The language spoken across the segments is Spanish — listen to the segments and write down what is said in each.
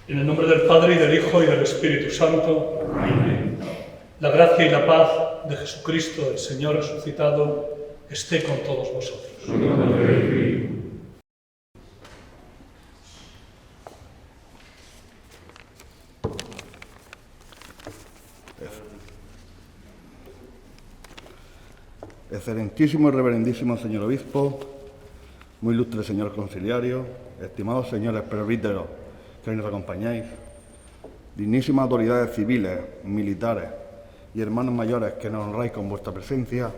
En el nombre del Padre, y del Hijo, y del Espíritu Santo. Amén. La gracia y la paz de Jesucristo, el Señor resucitado, esté con todos vosotros. Excelentísimo y reverendísimo señor obispo, muy ilustre señor conciliario, estimados señores presbíteros que hoy nos acompañáis, dignísimas autoridades civiles, militares y hermanos mayores que nos honráis con vuestra presencia,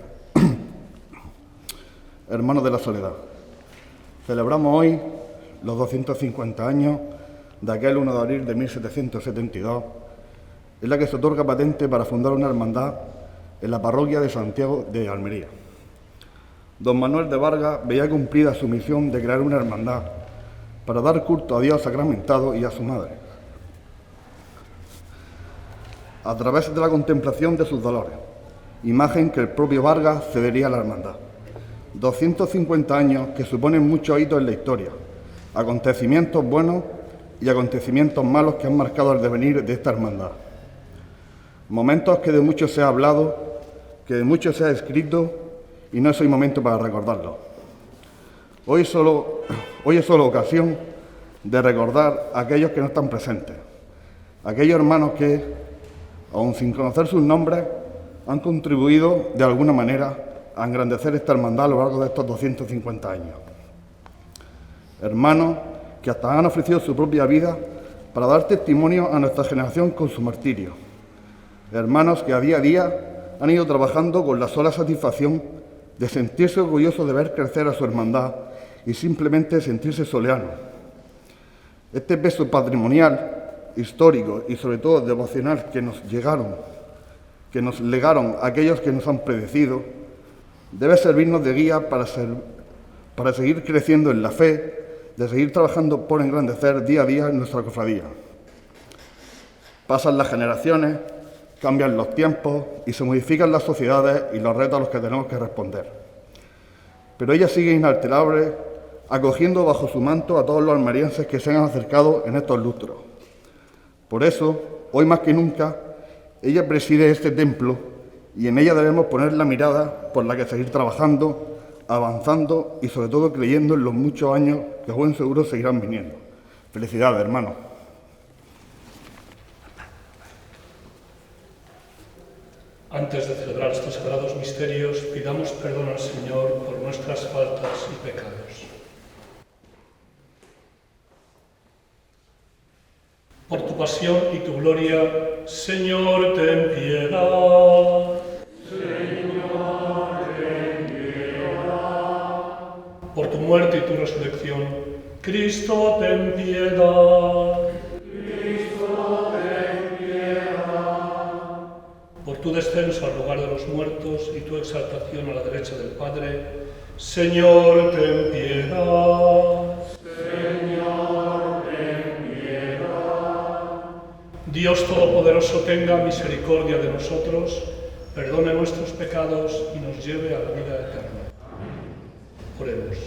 hermanos de la soledad, celebramos hoy los 250 años de aquel 1 de abril de 1772, en la que se otorga patente para fundar una hermandad en la parroquia de Santiago de Almería. Don Manuel de Vargas veía cumplida su misión de crear una hermandad para dar culto a Dios sacramentado y a su madre, a través de la contemplación de sus dolores, imagen que el propio Vargas cedería a la hermandad. 250 años que suponen muchos hitos en la historia, acontecimientos buenos y acontecimientos malos que han marcado el devenir de esta hermandad. Momentos que de mucho se ha hablado, que de mucho se ha escrito, y no es hoy momento para recordarlo. Hoy es solo ocasión de recordar a aquellos que no están presentes, aquellos hermanos que, aun sin conocer sus nombres, han contribuido de alguna manera a engrandecer esta hermandad a lo largo de estos 250 años. Hermanos que hasta han ofrecido su propia vida para dar testimonio a nuestra generación con su martirio. Hermanos que a día han ido trabajando con la sola satisfacción de sentirse orgullosos de ver crecer a su hermandad y simplemente sentirse soleanos. Este peso patrimonial, histórico y sobre todo devocional que nos legaron aquellos que nos han predecido, debe servirnos de guía para seguir creciendo en la fe, de seguir trabajando por engrandecer día a día nuestra cofradía. Pasan las generaciones, cambian los tiempos y se modifican las sociedades y los retos a los que tenemos que responder. Pero ella sigue inalterable, acogiendo bajo su manto a todos los almerienses que se han acercado en estos lustros. Por eso, hoy más que nunca, ella preside este templo y en ella debemos poner la mirada por la que seguir trabajando, avanzando y sobre todo creyendo en los muchos años que buen seguro seguirán viniendo. Felicidades, hermanos. Antes de celebrar estos sagrados misterios, pidamos perdón al Señor por nuestras faltas y pecados. Por tu pasión y tu gloria, Señor, ten piedad. Señor, ten piedad. Por tu muerte y tu resurrección, Cristo, ten piedad. Por tu descenso al lugar de los muertos y tu exaltación a la derecha del Padre, Señor, ten piedad. Señor, ten piedad. Dios Todopoderoso tenga misericordia de nosotros, perdone nuestros pecados y nos lleve a la vida eterna. Oremos.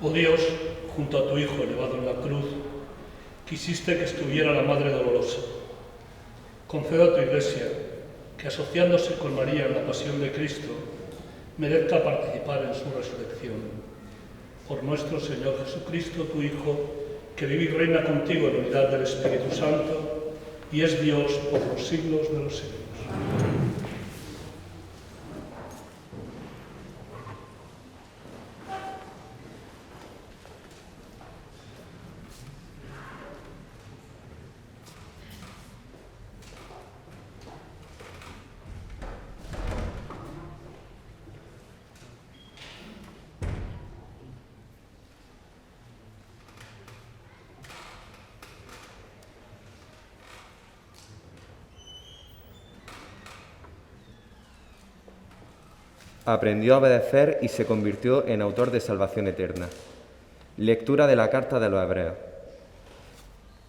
Oh Dios, junto a tu Hijo elevado en la cruz, quisiste que estuviera la Madre Dolorosa. Conceda a tu Iglesia que, asociándose con María en la pasión de Cristo, merezca participar en su resurrección. Por nuestro Señor Jesucristo, tu Hijo, que vive y reina contigo en unidad del Espíritu Santo, y es Dios por los siglos de los siglos. Aprendió a obedecer y se convirtió en autor de salvación eterna. Lectura de la Carta de los Hebreos.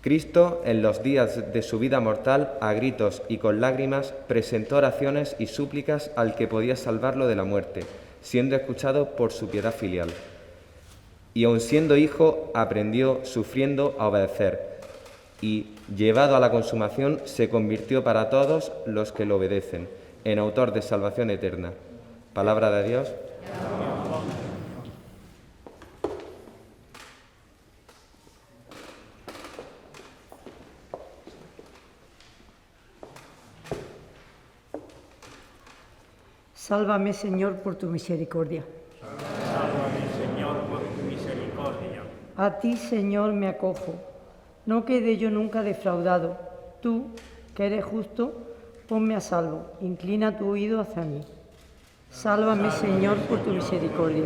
Cristo, en los días de su vida mortal, a gritos y con lágrimas, presentó oraciones y súplicas al que podía salvarlo de la muerte, siendo escuchado por su piedad filial. Y aun siendo hijo, aprendió, sufriendo, a obedecer, y, llevado a la consumación, se convirtió para todos los que lo obedecen, en autor de salvación eterna. Palabra de Dios. Sálvame, Señor, por tu misericordia. Sálvame, Señor, por tu misericordia. A ti, Señor, me acojo. No quede yo nunca defraudado. Tú, que eres justo, ponme a salvo. Inclina tu oído hacia mí. Sálvame, Señor, por tu misericordia.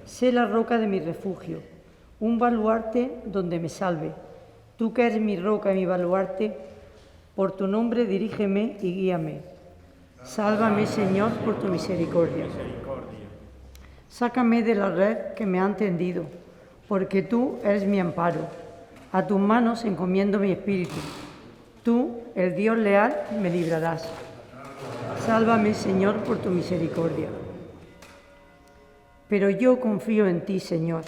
Sé la roca de mi refugio, un baluarte donde me salve. Tú que eres mi roca y mi baluarte, por tu nombre dirígeme y guíame. Sálvame, Señor, por tu misericordia. Sácame de la red que me han tendido, porque tú eres mi amparo. A tus manos encomiendo mi espíritu. Tú, el Dios leal, me librarás. Sálvame, Señor, por tu misericordia. Pero yo confío en ti, Señor.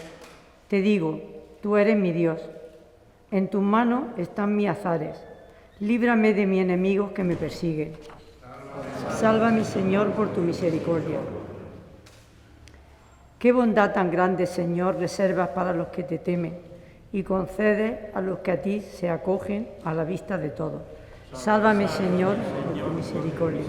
Te digo, tú eres mi Dios. En tus manos están mis azares. Líbrame de mis enemigos que me persiguen. Sálvame, Señor, por tu misericordia. Qué bondad tan grande, Señor, reservas para los que te temen y concedes a los que a ti se acogen a la vista de todos. Sálvame, Señor, por tu misericordia.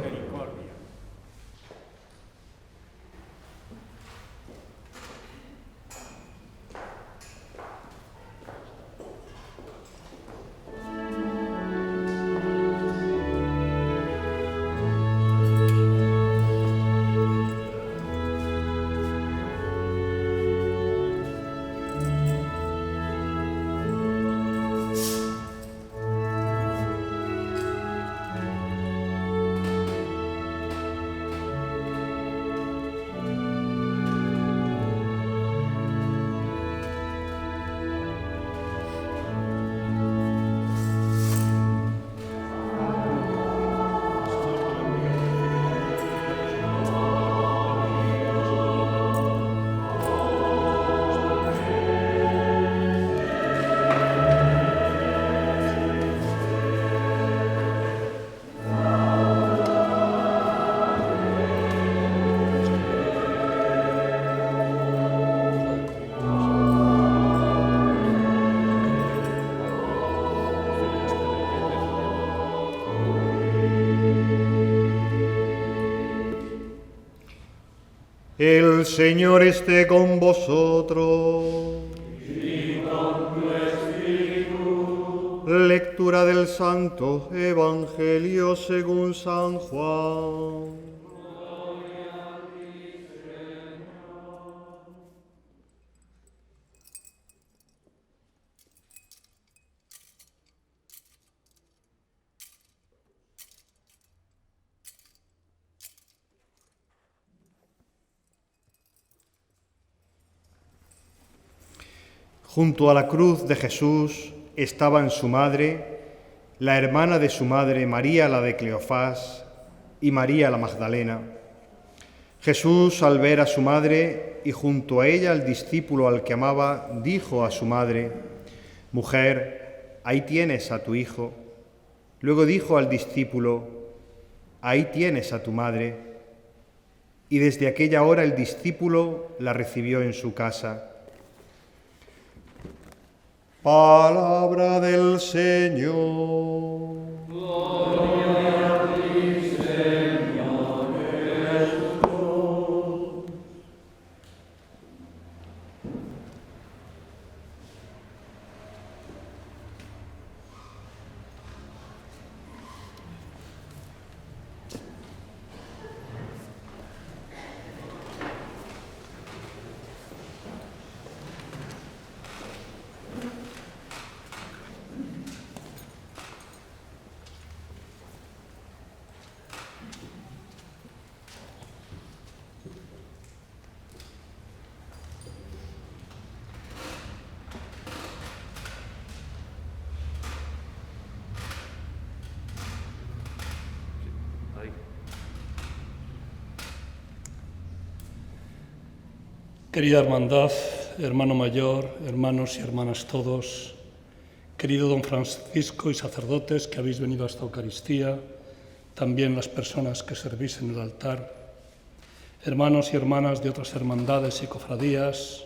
El Señor esté con vosotros. Y con tu espíritu. Lectura del Santo Evangelio según San Juan. Junto a la cruz de Jesús estaban su madre, la hermana de su madre, María la de Cleofás, y María la Magdalena. Jesús, al ver a su madre y junto a ella al discípulo al que amaba, dijo a su madre: «Mujer, ahí tienes a tu hijo». Luego dijo al discípulo: «Ahí tienes a tu madre». Y desde aquella hora el discípulo la recibió en su casa. Palabra del Señor. Gloria a ti, Señor Jesús. Querida hermandad, hermano mayor, hermanos y hermanas todos, querido don Francisco y sacerdotes que habéis venido a esta Eucaristía, también las personas que servís en el altar, hermanos y hermanas de otras hermandades y cofradías,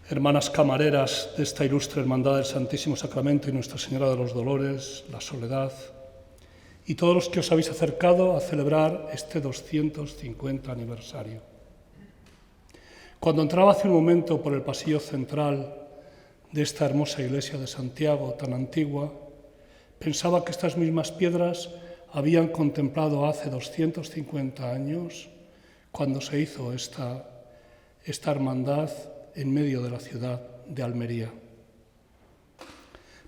hermanas camareras de esta ilustre hermandad del Santísimo Sacramento y Nuestra Señora de los Dolores, la Soledad, y todos los que os habéis acercado a celebrar este 250 aniversario. Cuando entraba hace un momento por el pasillo central de esta hermosa iglesia de Santiago, tan antigua, pensaba que estas mismas piedras habían contemplado hace 250 años, cuando se hizo esta hermandad en medio de la ciudad de Almería.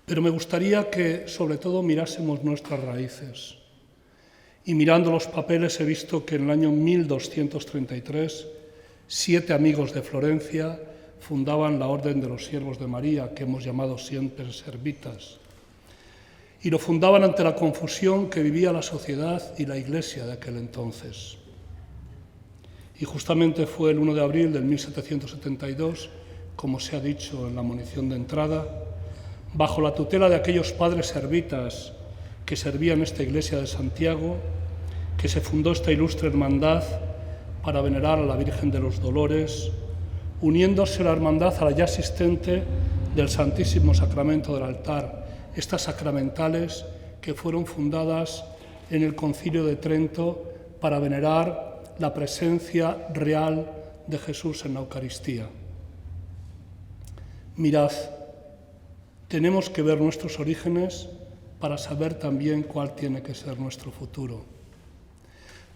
Pero me gustaría que, sobre todo, mirásemos nuestras raíces. Y mirando los papeles he visto que en el año 1233 7 amigos de Florencia fundaban la Orden de los Siervos de María, que hemos llamado siempre servitas, y lo fundaban ante la confusión que vivía la sociedad y la Iglesia de aquel entonces. Y justamente fue el 1 de abril del 1772, como se ha dicho en la monición de entrada, bajo la tutela de aquellos padres servitas que servían esta Iglesia de Santiago, que se fundó esta ilustre hermandad para venerar a la Virgen de los Dolores, uniéndose la hermandad a la ya existente del Santísimo Sacramento del altar, estas sacramentales que fueron fundadas en el Concilio de Trento para venerar la presencia real de Jesús en la Eucaristía. Mirad, tenemos que ver nuestros orígenes para saber también cuál tiene que ser nuestro futuro.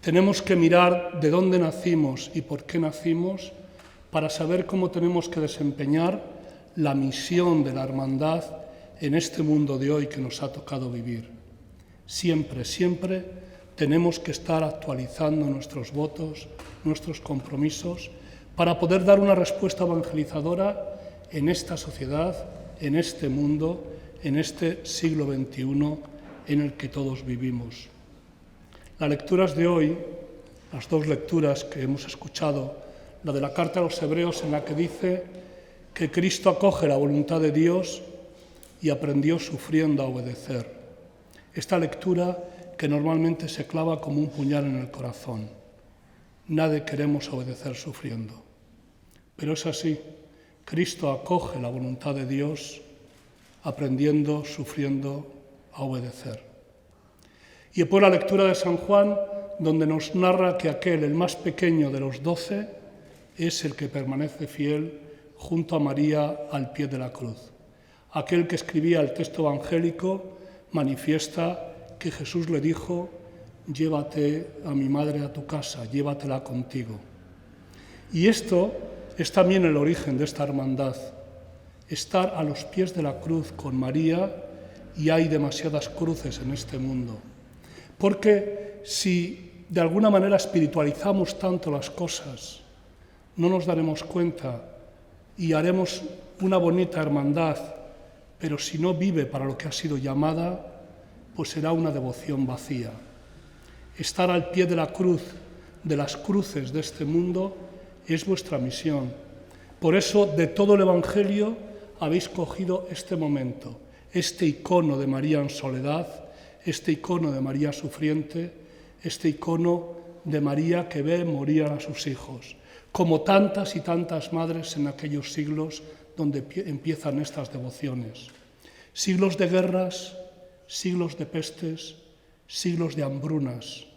Tenemos que mirar de dónde nacimos y por qué nacimos para saber cómo tenemos que desempeñar la misión de la hermandad en este mundo de hoy que nos ha tocado vivir. Siempre, siempre tenemos que estar actualizando nuestros votos, nuestros compromisos, para poder dar una respuesta evangelizadora en esta sociedad, en este mundo, en este siglo XXI en el que todos vivimos. Las lecturas de hoy, las dos lecturas que hemos escuchado, la de la carta a los Hebreos en la que dice que Cristo acoge la voluntad de Dios y aprendió sufriendo a obedecer. Esta lectura que normalmente se clava como un puñal en el corazón. Nadie queremos obedecer sufriendo. Pero es así, Cristo acoge la voluntad de Dios aprendiendo, sufriendo a obedecer. Y después la lectura de San Juan, donde nos narra que aquel, el más pequeño de los 12, es el que permanece fiel junto a María al pie de la cruz. Aquel que escribía el texto evangélico manifiesta que Jesús le dijo: llévate a mi madre a tu casa, llévatela contigo. Y esto es también el origen de esta hermandad, estar a los pies de la cruz con María, y hay demasiadas cruces en este mundo. Porque si de alguna manera espiritualizamos tanto las cosas, no nos daremos cuenta y haremos una bonita hermandad, pero si no vive para lo que ha sido llamada, pues será una devoción vacía. Estar al pie de la cruz de las cruces de este mundo es vuestra misión. Por eso, de todo el Evangelio habéis cogido este momento, este icono de María en soledad, este icono de María sufriente, este icono de María que ve morir a sus hijos, como tantas y tantas madres en aquellos siglos donde empiezan estas devociones. Siglos de guerras, siglos de pestes, siglos de hambrunas,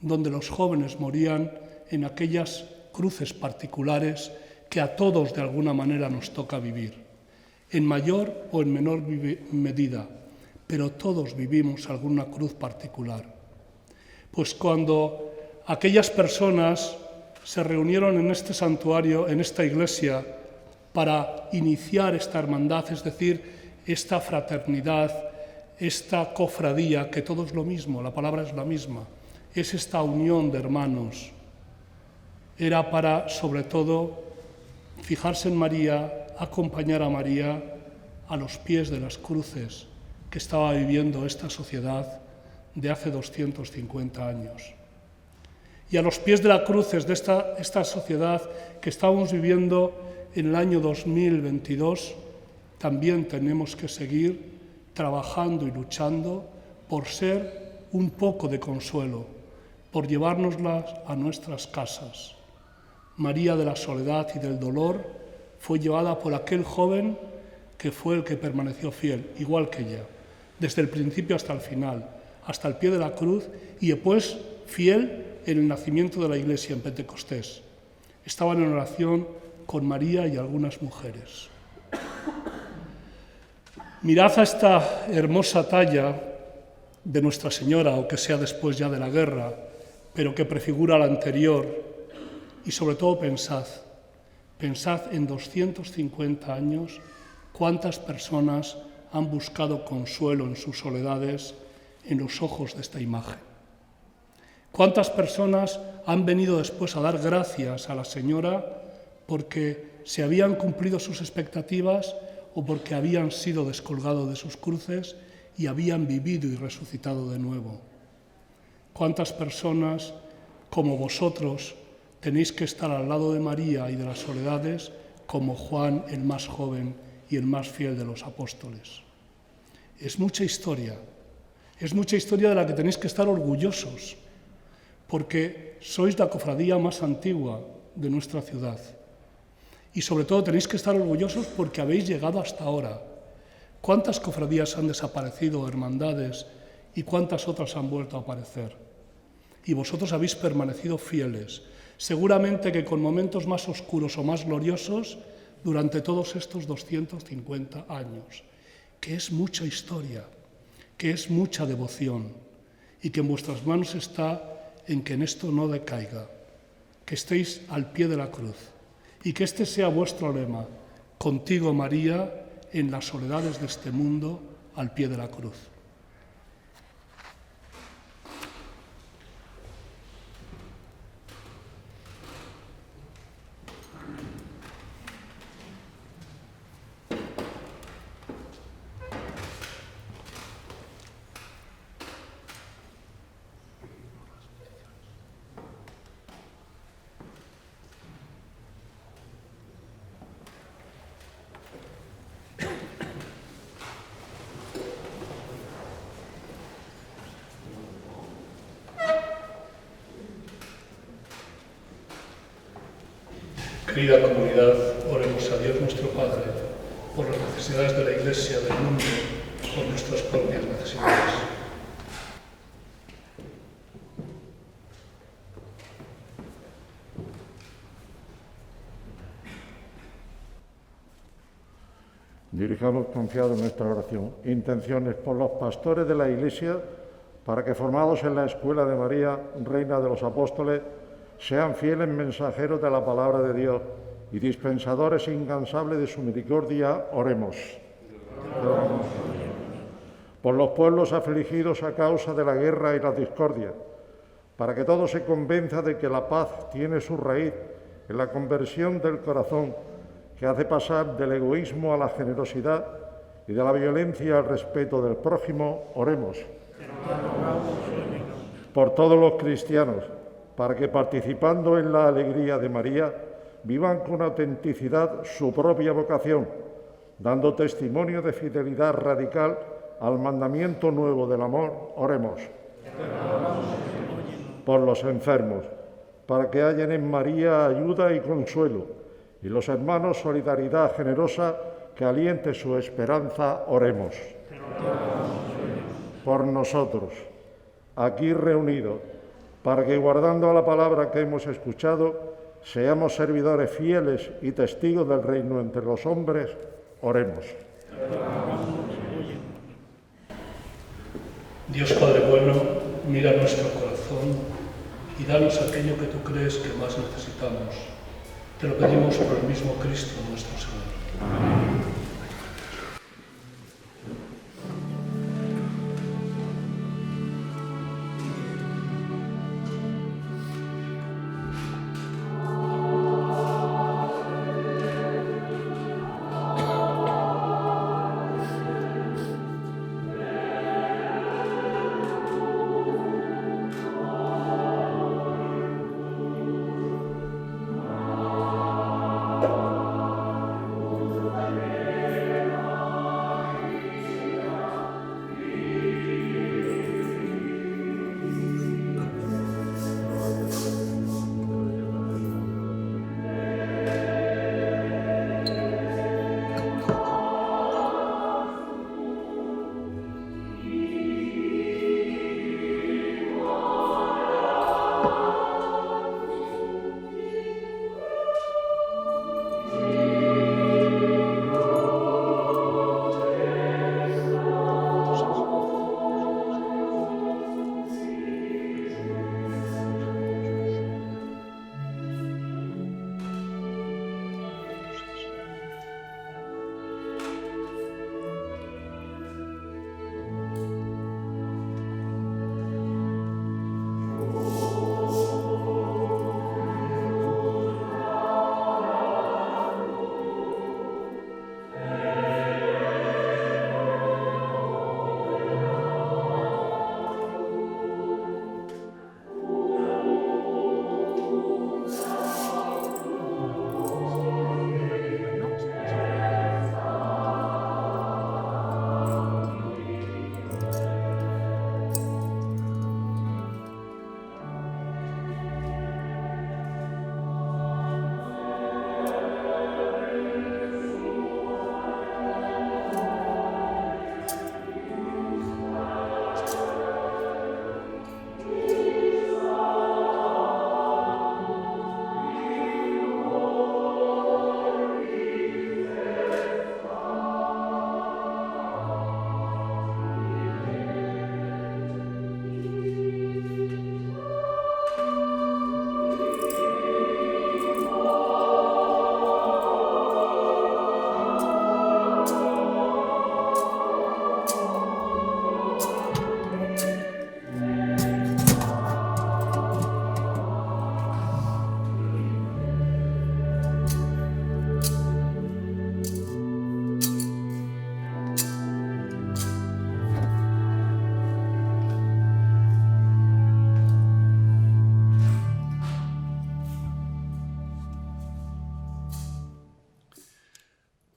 donde los jóvenes morían en aquellas cruces particulares que a todos de alguna manera nos toca vivir, en mayor o en menor medida, pero todos vivimos alguna cruz particular. Pues cuando aquellas personas se reunieron en este santuario, en esta iglesia, para iniciar esta hermandad, es decir, esta fraternidad, esta cofradía, que todo es lo mismo, la palabra es la misma, es esta unión de hermanos. Era para, sobre todo, fijarse en María, acompañar a María a los pies de las cruces que estaba viviendo esta sociedad de hace 250 años. Y a los pies de las cruces de esta sociedad que estamos viviendo en el año 2022, también tenemos que seguir trabajando y luchando por ser un poco de consuelo, por llevárnoslas a nuestras casas. María de la soledad y del dolor fue llevada por aquel joven que fue el que permaneció fiel, igual que ella, desde el principio hasta el final, hasta el pie de la cruz, y después fiel en el nacimiento de la Iglesia en Pentecostés. Estaban en oración con María y algunas mujeres. Mirad a esta hermosa talla de Nuestra Señora, o que sea después ya de la guerra, pero que prefigura la anterior, y sobre todo pensad en 250 años cuántas personas han buscado consuelo en sus soledades en los ojos de esta imagen. Cuántas personas han venido después a dar gracias a la Señora porque se habían cumplido sus expectativas o porque habían sido descolgados de sus cruces y habían vivido y resucitado de nuevo. Cuántas personas, como vosotros, tenéis que estar al lado de María y de las soledades, como Juan, el más joven y el más fiel de los apóstoles. Es mucha historia de la que tenéis que estar orgullosos, porque sois la cofradía más antigua de nuestra ciudad. Y sobre todo tenéis que estar orgullosos porque habéis llegado hasta ahora. ¿Cuántas cofradías han desaparecido, hermandades, y cuántas otras han vuelto a aparecer? Y vosotros habéis permanecido fieles, seguramente que con momentos más oscuros o más gloriosos durante todos estos 250 años, que es mucha historia, que es mucha devoción, y que en vuestras manos está en que en esto no decaiga, que estéis al pie de la cruz, y que este sea vuestro lema: contigo, María, en las soledades de este mundo, al pie de la cruz. Querida comunidad, oremos a Dios nuestro Padre por las necesidades de la Iglesia, del mundo, por nuestras propias necesidades. Dirijamos confiados nuestra oración, intenciones por los pastores de la Iglesia, para que, formados en la escuela de María, Reina de los Apóstoles, sean fieles mensajeros de la palabra de Dios y dispensadores incansables de su misericordia, oremos. Por los pueblos afligidos a causa de la guerra y la discordia, para que todo se convenza de que la paz tiene su raíz en la conversión del corazón, que hace pasar del egoísmo a la generosidad y de la violencia al respeto del prójimo, oremos. Por todos los cristianos, para que participando en la alegría de María, vivan con autenticidad su propia vocación, dando testimonio de fidelidad radical al mandamiento nuevo del amor. Oremos. Por los enfermos, para que hallen en María ayuda y consuelo, y los hermanos solidaridad generosa que aliente su esperanza. Oremos. Por nosotros, aquí reunidos, para que guardando la palabra que hemos escuchado, seamos servidores fieles y testigos del reino entre los hombres. Oremos. Dios Padre bueno, mira nuestro corazón y danos aquello que tú crees que más necesitamos. Te lo pedimos por el mismo Cristo nuestro Señor. Amén.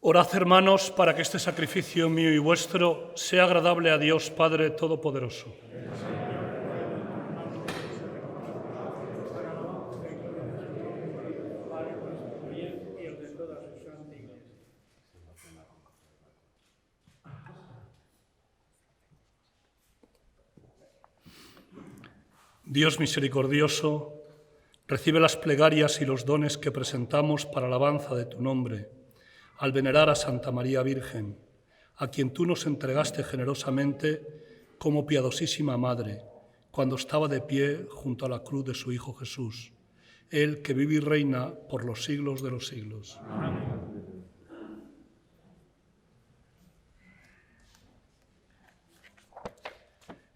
Orad, hermanos, para que este sacrificio mío y vuestro sea agradable a Dios Padre Todopoderoso. Dios misericordioso, recibe las plegarias y los dones que presentamos para alabanza de tu nombre, al venerar a Santa María Virgen, a quien tú nos entregaste generosamente como piadosísima Madre, cuando estaba de pie junto a la cruz de su Hijo Jesús, Él que vive y reina por los siglos de los siglos. Amén.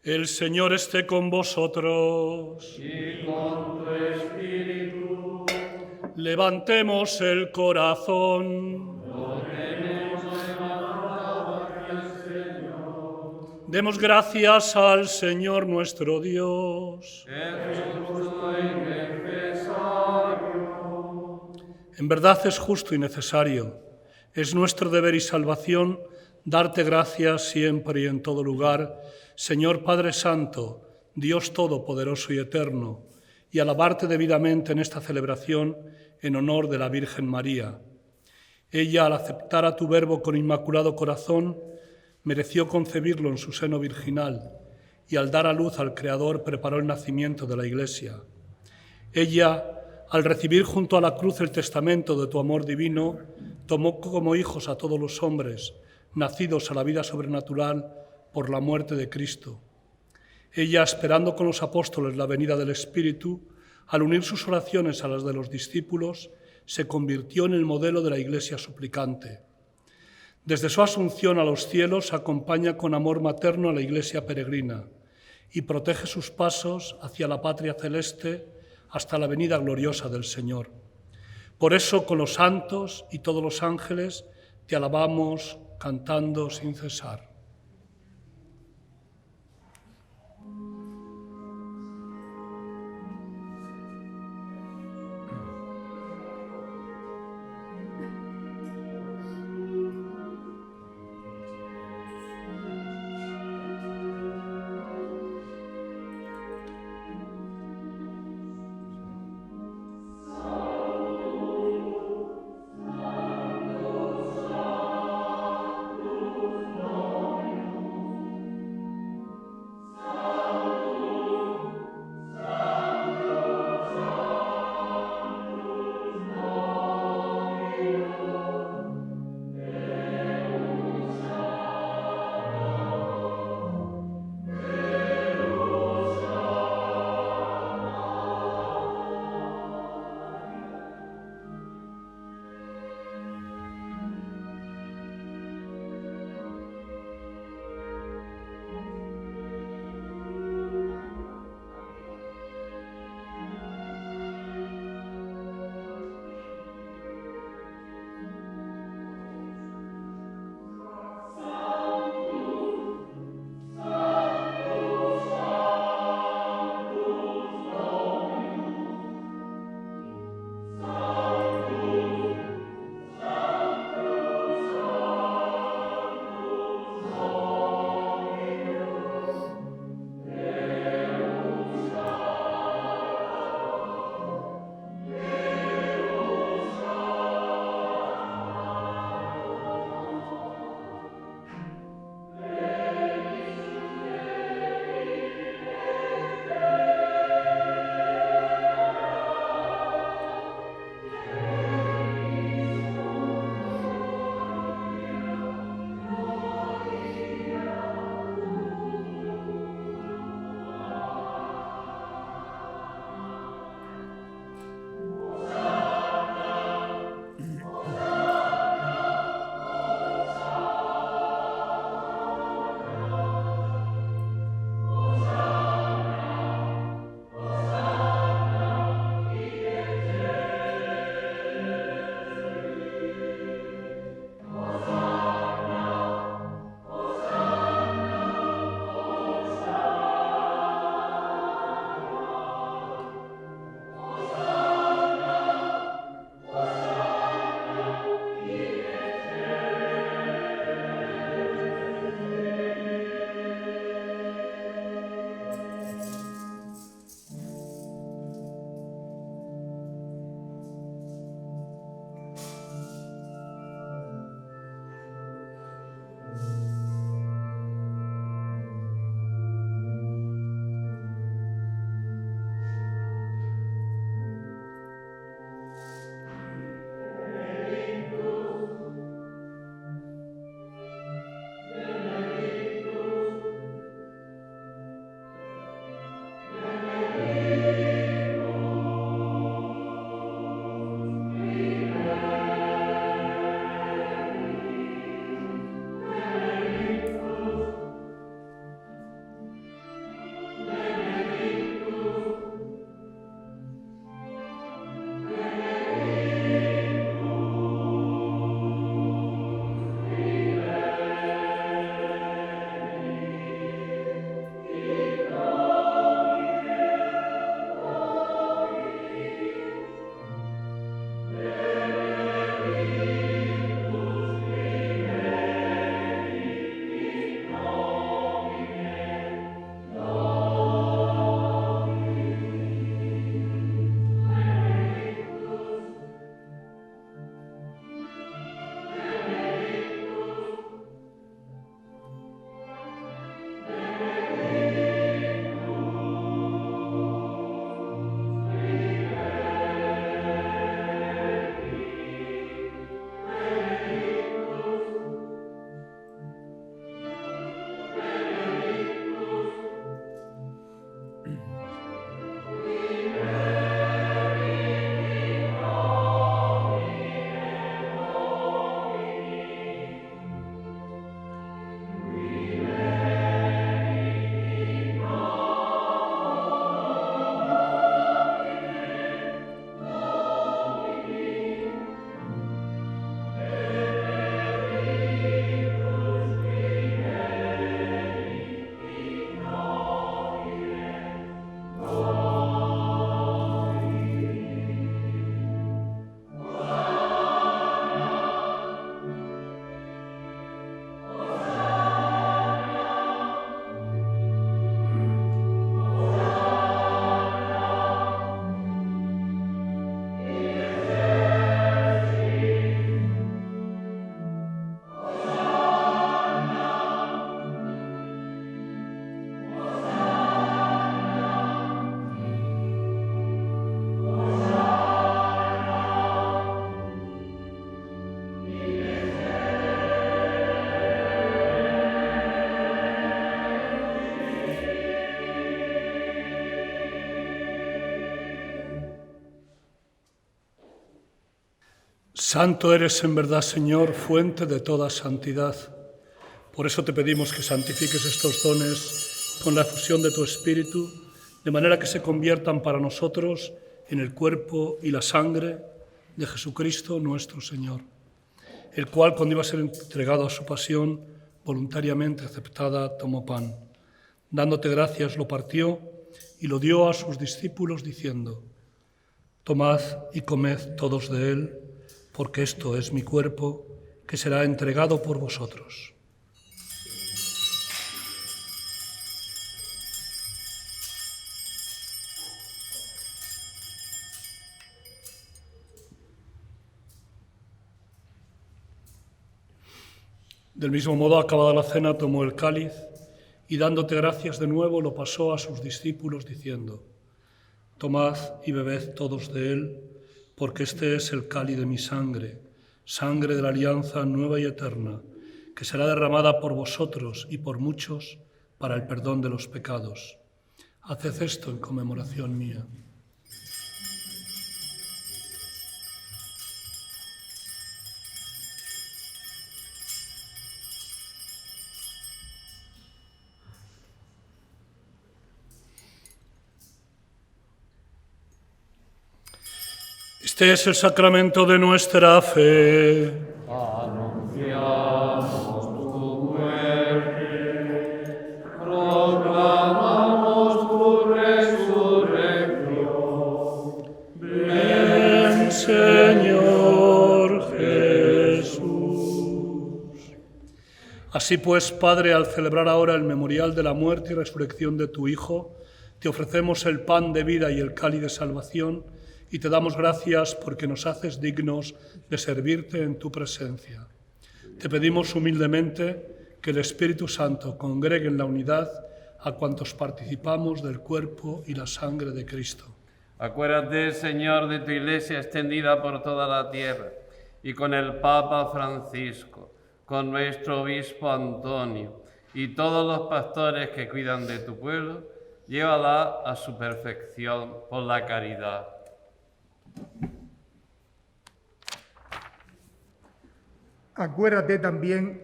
El Señor esté con vosotros. Y con tu espíritu. Levantemos el corazón. Demos gracias al Señor nuestro Dios. Es justo y En verdad es justo y necesario, es nuestro deber y salvación darte gracias siempre y en todo lugar, Señor Padre Santo, Dios Todopoderoso y Eterno, y alabarte debidamente en esta celebración en honor de la Virgen María. Ella, al aceptar a tu Verbo con inmaculado corazón, mereció concebirlo en su seno virginal y al dar a luz al Creador preparó el nacimiento de la Iglesia. Ella, al recibir junto a la cruz el testamento de tu amor divino, tomó como hijos a todos los hombres, nacidos a la vida sobrenatural por la muerte de Cristo. Ella, esperando con los apóstoles la venida del Espíritu, al unir sus oraciones a las de los discípulos, se convirtió en el modelo de la Iglesia suplicante. Desde su asunción a los cielos acompaña con amor materno a la Iglesia peregrina y protege sus pasos hacia la patria celeste hasta la venida gloriosa del Señor. Por eso, con los santos y todos los ángeles, te alabamos cantando sin cesar. Amen. Santo eres en verdad, Señor, fuente de toda santidad. Por eso te pedimos que santifiques estos dones con la efusión de tu Espíritu, de manera que se conviertan para nosotros en el cuerpo y la sangre de Jesucristo nuestro Señor, el cual, cuando iba a ser entregado a su pasión, voluntariamente aceptada, tomó pan. Dándote gracias, lo partió y lo dio a sus discípulos, diciendo: Tomad y comed todos de él, porque esto es mi cuerpo, que será entregado por vosotros. Del mismo modo, acabada la cena, tomó el cáliz y, dándote gracias de nuevo, lo pasó a sus discípulos, diciendo: Tomad y bebed todos de él, porque este es el cáliz de mi sangre, sangre de la alianza nueva y eterna, que será derramada por vosotros y por muchos para el perdón de los pecados. Haced esto en conmemoración mía. Este es el sacramento de nuestra fe. Anunciamos tu muerte, proclamamos tu resurrección. Ven, Señor Jesús. Así pues, Padre, al celebrar ahora el memorial de la muerte y resurrección de tu Hijo, te ofrecemos el pan de vida y el cáliz de salvación, y te damos gracias porque nos haces dignos de servirte en tu presencia. Te pedimos humildemente que el Espíritu Santo congregue en la unidad a cuantos participamos del cuerpo y la sangre de Cristo. Acuérdate, Señor, de tu Iglesia extendida por toda la tierra, y con el Papa Francisco, con nuestro Obispo Antonio y todos los pastores que cuidan de tu pueblo, llévala a su perfección por la caridad. Acuérdate también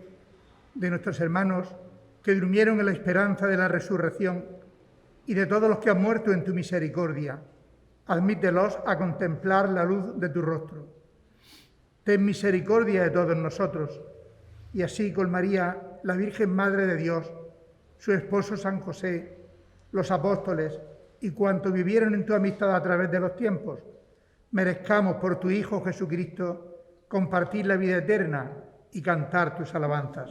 de nuestros hermanos que durmieron en la esperanza de la resurrección y de todos los que han muerto en tu misericordia. Admítelos a contemplar la luz de tu rostro. Ten misericordia de todos nosotros, y así con María, la Virgen Madre de Dios, su esposo San José, los apóstoles y cuantos vivieron en tu amistad a través de los tiempos, merezcamos por tu Hijo Jesucristo compartir la vida eterna y cantar tus alabanzas.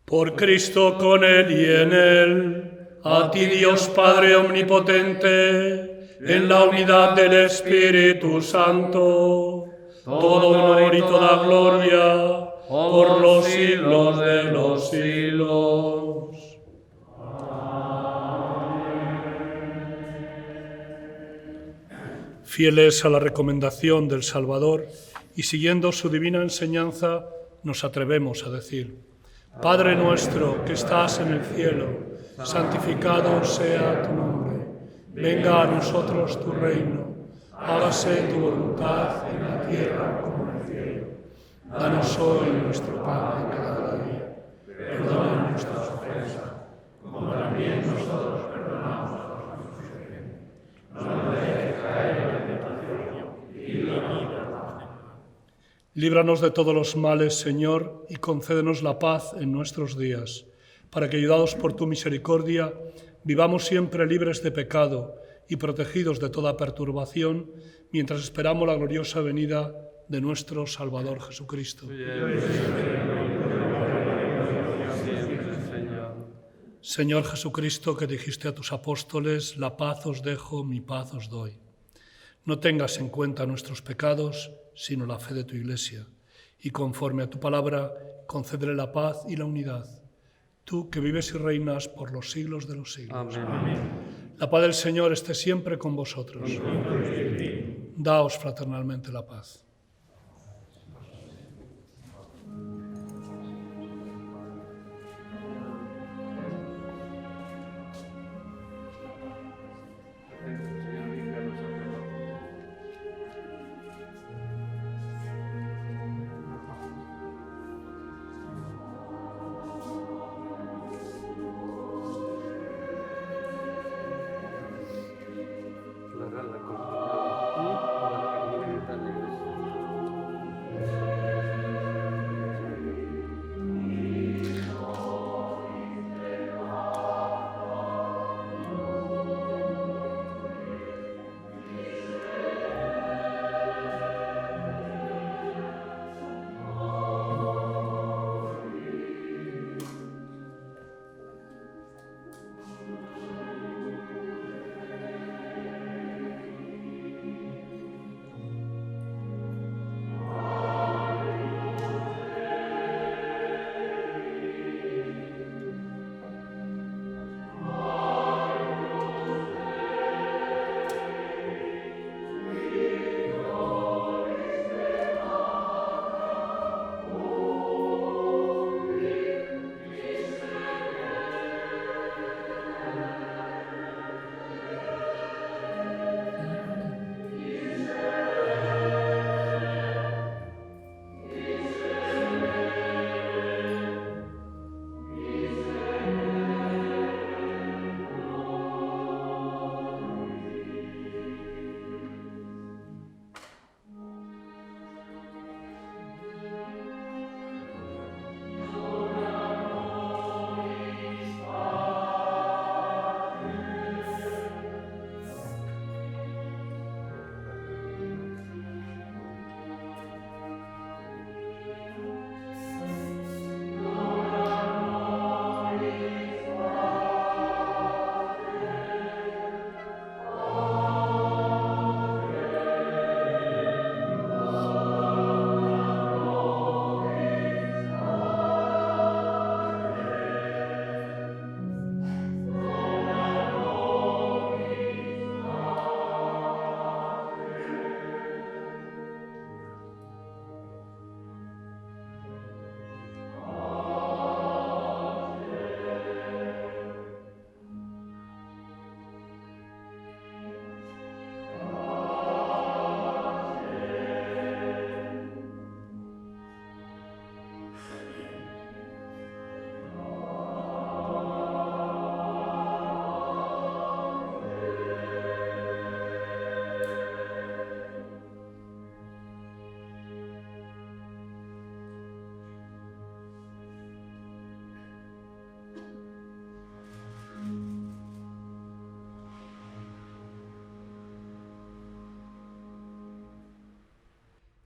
Por Cristo, con Él y en Él, a ti Dios Padre Omnipotente, en la unidad del Espíritu Santo, todo honor y toda gloria, por los siglos de los siglos. Fieles a la recomendación del Salvador y siguiendo su divina enseñanza, nos atrevemos a decir: Padre nuestro que estás en el cielo, santificado sea tu nombre. Venga a nosotros tu reino. Hágase tu voluntad en la tierra como en el cielo. Danos hoy nuestro pan de cada día. Perdona nuestras ofensas, como también nosotros perdonamos a los que nos ofenden. No nos dejes caer en la tentación y líbranos del mal. Líbranos de todos los males, Señor, y concédenos la paz en nuestros días, para que, ayudados por tu misericordia, vivamos siempre libres de pecado y protegidos de toda perturbación, mientras esperamos la gloriosa venida de nuestro Salvador Jesucristo. Señor Jesucristo, que dijiste a tus apóstoles: la paz os dejo, mi paz os doy. No tengas en cuenta nuestros pecados, sino la fe de tu Iglesia, y conforme a tu palabra, concédele la paz y la unidad. Tú que vives y reinas por los siglos de los siglos. Amén. La paz del Señor esté siempre con vosotros. Daos fraternalmente la paz.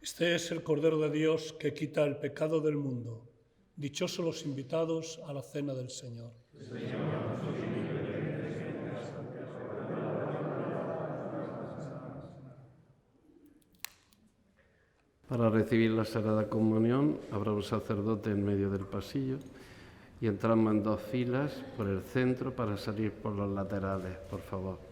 Este es el Cordero de Dios que quita el pecado del mundo. Dichosos los invitados a la cena del Señor. Para recibir la Sagrada Comunión habrá un sacerdote en medio del pasillo y entramos en 2 filas por el centro para salir por los laterales, por favor.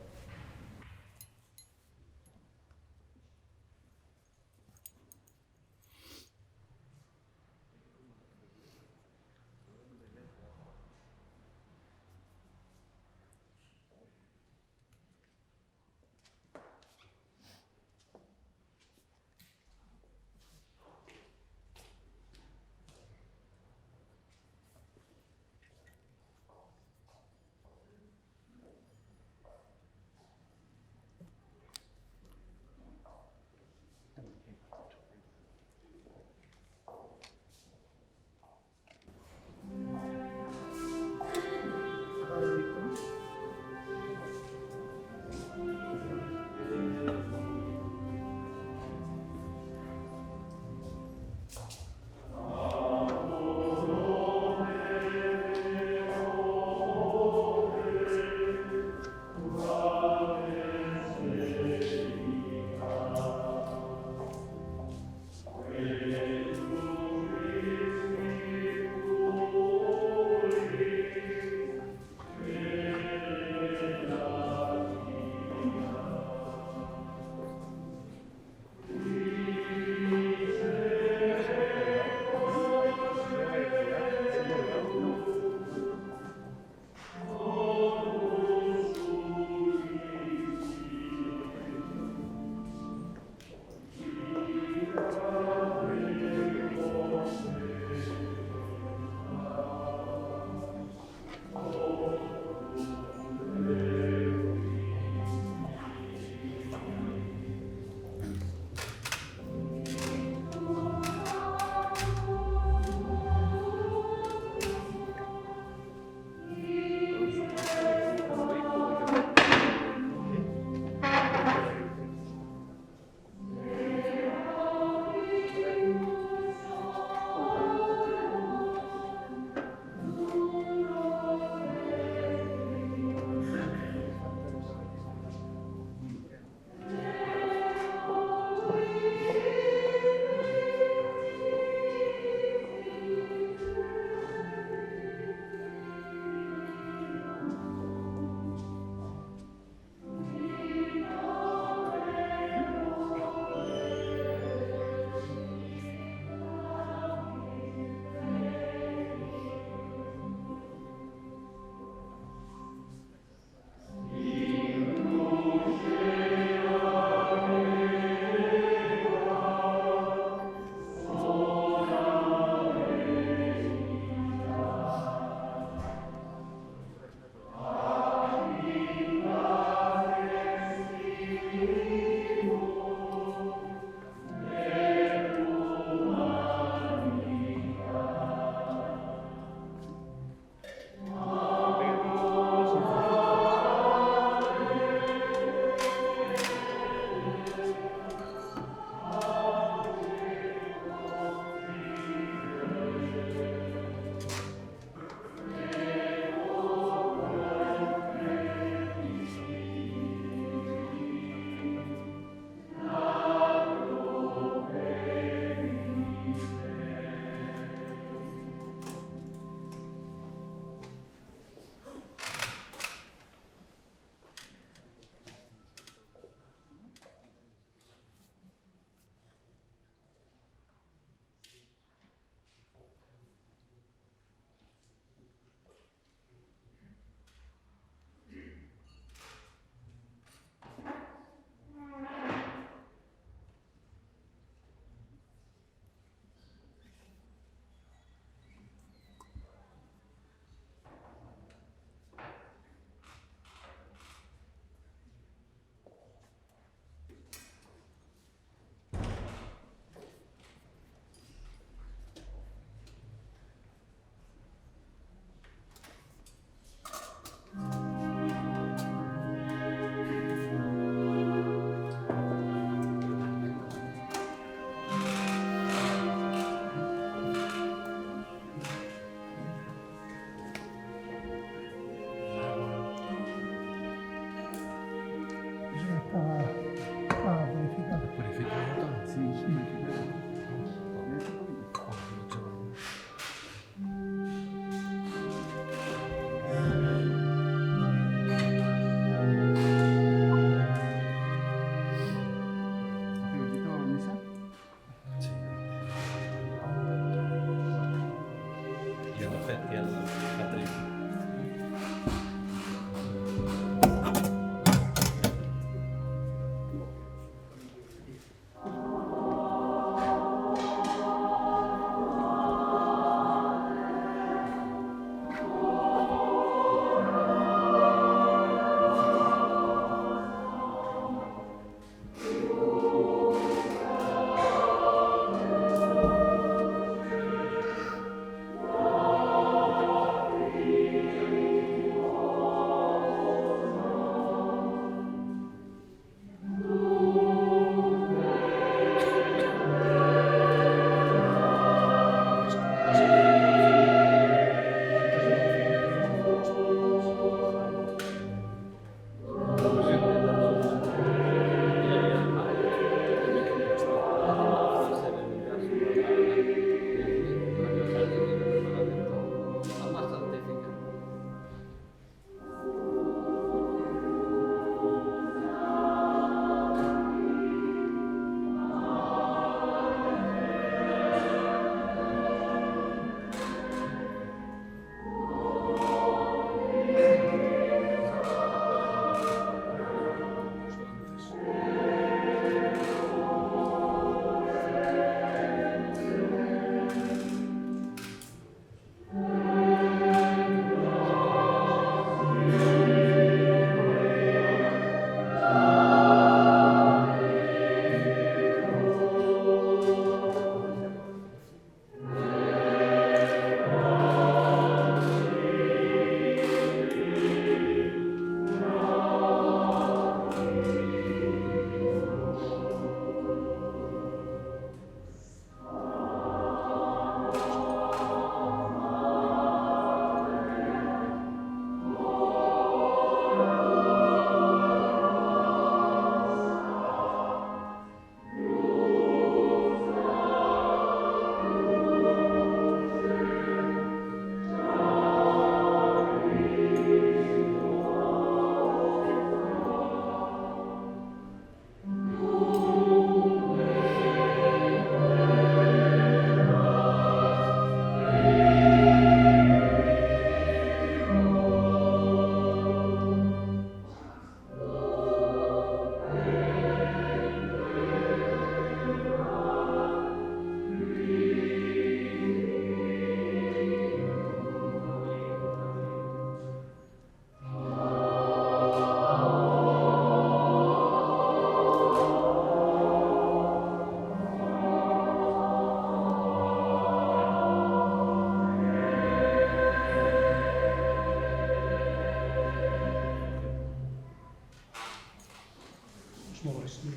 mováis, no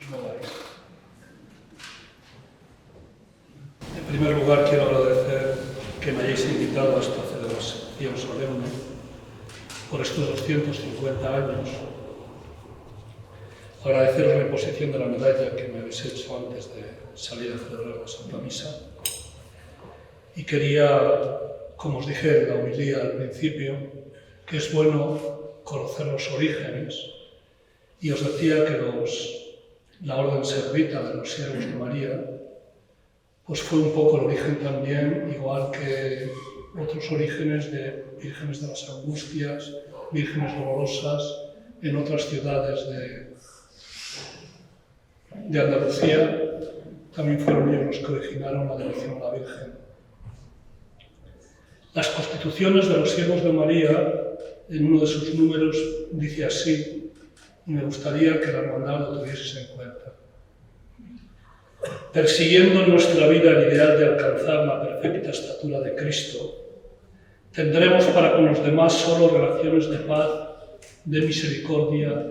os mováis. En primer lugar, quiero agradecer que me hayáis invitado a esta celebración solemne por estos 250 años. Agradeceros la imposición de la medalla que me habéis hecho antes de salir a celebrar la Santa Misa. Y quería, como os dije en la homilía al principio, que es bueno conocer los orígenes. Y os decía que la Orden Servita de los Siervos de María pues fue un poco el origen también, igual que otros orígenes de vírgenes de las Angustias, vírgenes dolorosas en otras ciudades de Andalucía, también fueron ellos los que originaron la devoción a la Virgen. Las constituciones de los Siervos de María, en uno de sus números, dice así, y me gustaría que la hermandad lo tuvieseis en cuenta. Persiguiendo en nuestra vida el ideal de alcanzar la perfecta estatura de Cristo, tendremos para con los demás solo relaciones de paz, de misericordia,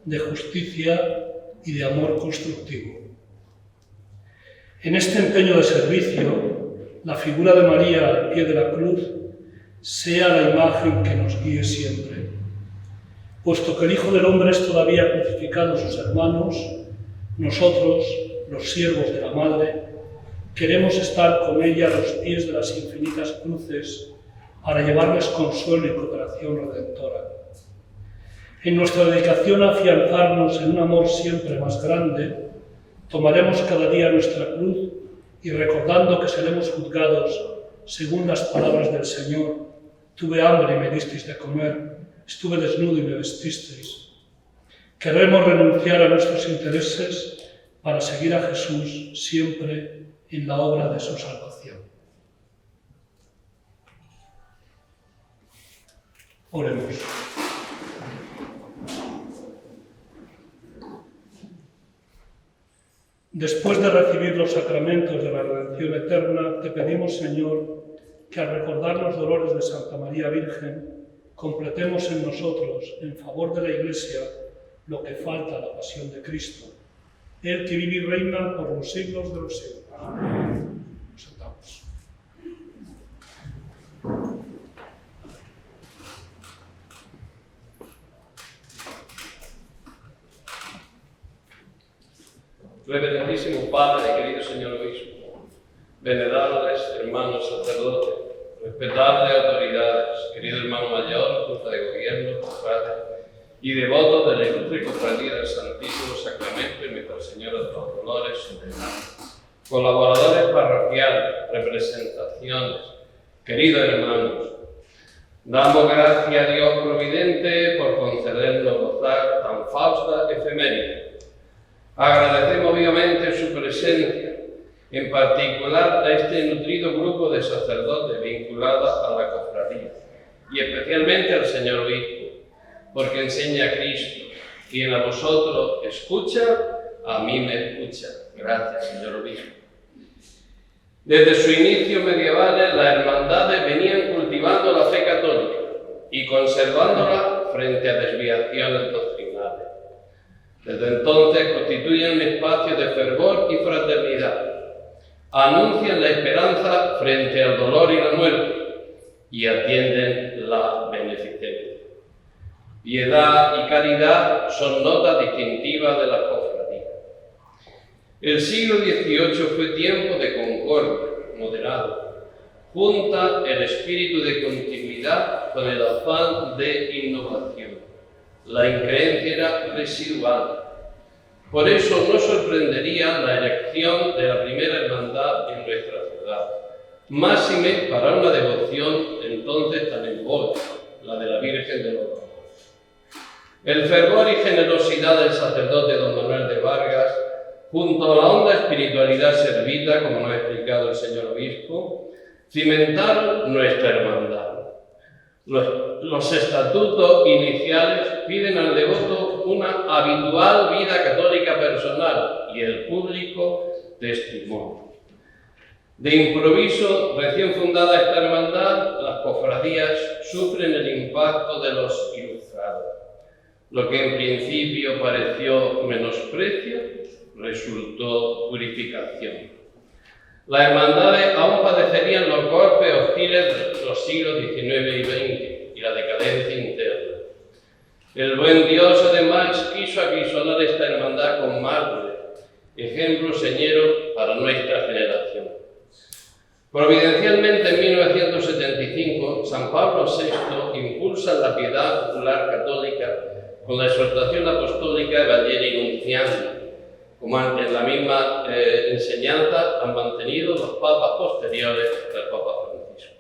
de justicia y de amor constructivo. En este empeño de servicio, la figura de María al pie de la cruz sea la imagen que nos guíe siempre. Puesto que el Hijo del Hombre es todavía crucificado a sus hermanos, nosotros, los siervos de la Madre, queremos estar con ella a los pies de las infinitas cruces para llevarles consuelo y cooperación redentora. En nuestra dedicación a afianzarnos en un amor siempre más grande, tomaremos cada día nuestra cruz y recordando que seremos juzgados según las palabras del Señor, tuve hambre y me disteis de comer, estuve desnudo y me vestisteis. Queremos renunciar a nuestros intereses para seguir a Jesús siempre en la obra de su salvación. Oremos. Después de recibir los sacramentos de la redención eterna, te pedimos, Señor, que al recordar los dolores de Santa María Virgen, completemos en nosotros, en favor de la Iglesia, lo que falta a la pasión de Cristo. Él que vive y reina por los siglos de los siglos. Amén. Nos sentamos. Reverendísimo Padre, querido Señor Obispo, venerables hermanos sacerdotes, respetables autoridades, querido hermano mayor, Junta de Gobierno, Padre, y devotos de la ilustre cofradía del Santísimo Sacramento y Nuestra Señora de los Dolores Soberanos, colaboradores parroquiales, representaciones, queridos hermanos, damos gracias a Dios Providente por concedernos gozar tan fausta efeméride. Agradecemos vivamente su presencia, en particular a este nutrido grupo de sacerdotes vinculados a la cofradía, y especialmente al Señor Obispo, porque enseña a Cristo, quien a vosotros escucha, a mí me escucha. Gracias, Señor Obispo. Desde su inicio medievales, las hermandades venían cultivando la fe católica y conservándola frente a desviaciones doctrinales. Desde entonces constituyen un espacio de fervor y fraternidad. Anuncian la esperanza frente al dolor y la muerte y atienden la beneficencia. Piedad y caridad son notas distintivas de la cofradía. El siglo XVIII fue tiempo de concordia, moderado, junta el espíritu de continuidad con el afán de innovación. La increencia era residual. Por eso no sorprendería la elección de la primera hermandad en nuestra ciudad, máxime para una devoción entonces tan en boga, la de la Virgen de los Dolores. El fervor y generosidad del sacerdote don Manuel de Vargas, junto a la honda espiritualidad servita, como nos ha explicado el señor obispo, cimentaron nuestra hermandad. Los estatutos iniciales piden al devoto una habitual vida católica personal y el público testimonio. De improviso, recién fundada esta hermandad, las cofradías sufren el impacto de los ilustrados. Lo que en principio pareció menosprecio, resultó purificación. Las hermandades aún padecerían los golpes hostiles de los siglos XIX y XX y la decadencia interna. El buen Dios, además, quiso acrisolar esta hermandad con mármol, ejemplo señero para nuestra generación. Providencialmente, en 1975, San Pablo VI impulsa la piedad popular católica con la exhortación apostólica Evangelii Nuntiandi, como en la misma enseñanza han mantenido los papas posteriores del Papa Francisco.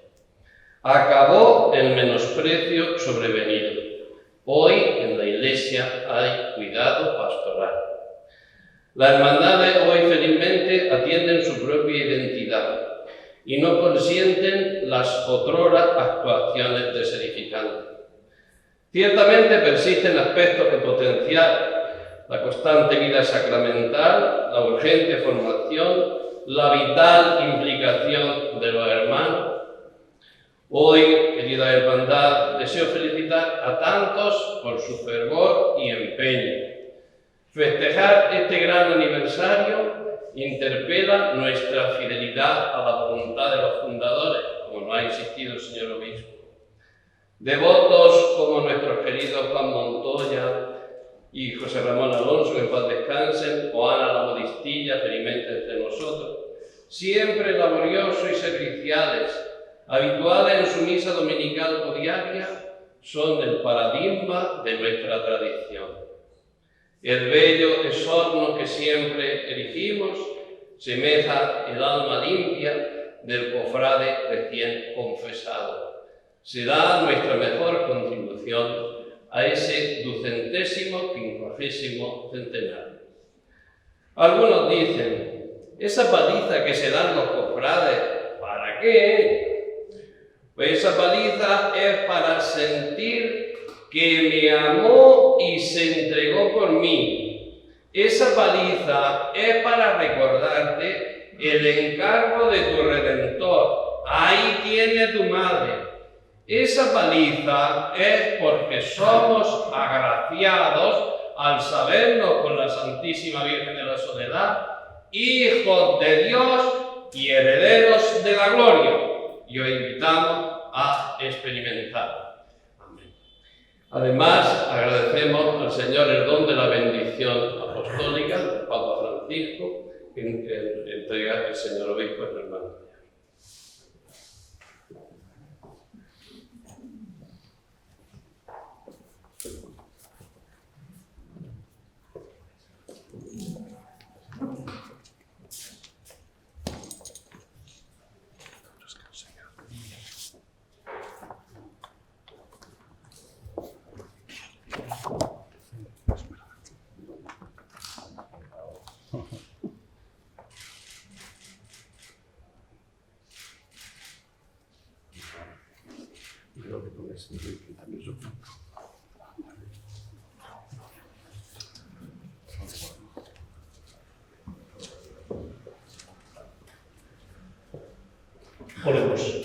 Acabó el menosprecio sobrevenido. Hoy en la Iglesia hay cuidado pastoral. Las hermandades hoy felizmente atienden su propia identidad y no consienten las otrora actuaciones desedificantes. Ciertamente persisten aspectos que potenciar: la constante vida sacramental, la urgente formación, la vital implicación de los hermanos. Hoy, querida hermandad, deseo felicitar a tantos por su fervor y empeño. Festejar este gran aniversario interpela nuestra fidelidad a la voluntad de los fundadores, como nos ha insistido el señor obispo. Devotos como nuestros queridos Juan Montoya y José Ramón Alonso, que en paz descansen, o Ana la Modistilla, felizmente entre nosotros, siempre laboriosos y serviciales, habituales en su misa dominical o diaria, son el paradigma de nuestra tradición. El bello esorno que siempre erigimos semeja el alma limpia del cofrade recién confesado. Será nuestra mejor contribución a ese 250º centenario. Algunos dicen, esa paliza que se dan los cofrades, ¿para qué? Pues esa paliza es para sentir que me amó y se entregó por mí. Esa paliza es para recordarte el encargo de tu Redentor. Ahí tiene tu madre. Esa paliza es porque somos agraciados al sabernos con la Santísima Virgen de la Soledad, hijos de Dios y herederos de la gloria. Y os invitamos a experimentar. Amén. Además, agradecemos al Señor el don de la bendición apostólica del Papa Francisco, que entrega el señor obispo al hermano. Oremos.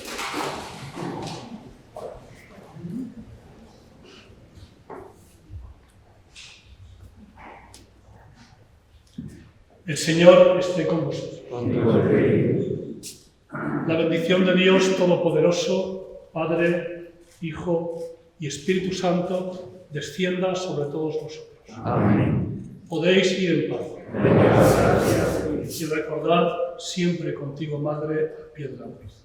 El Señor esté con vosotros. La bendición de Dios Todopoderoso, Padre, Hijo y Espíritu Santo, descienda sobre todos vosotros. Amén. Podéis ir en paz. Gracias. Y recordad siempre contigo, Madre, al pie de la cruz.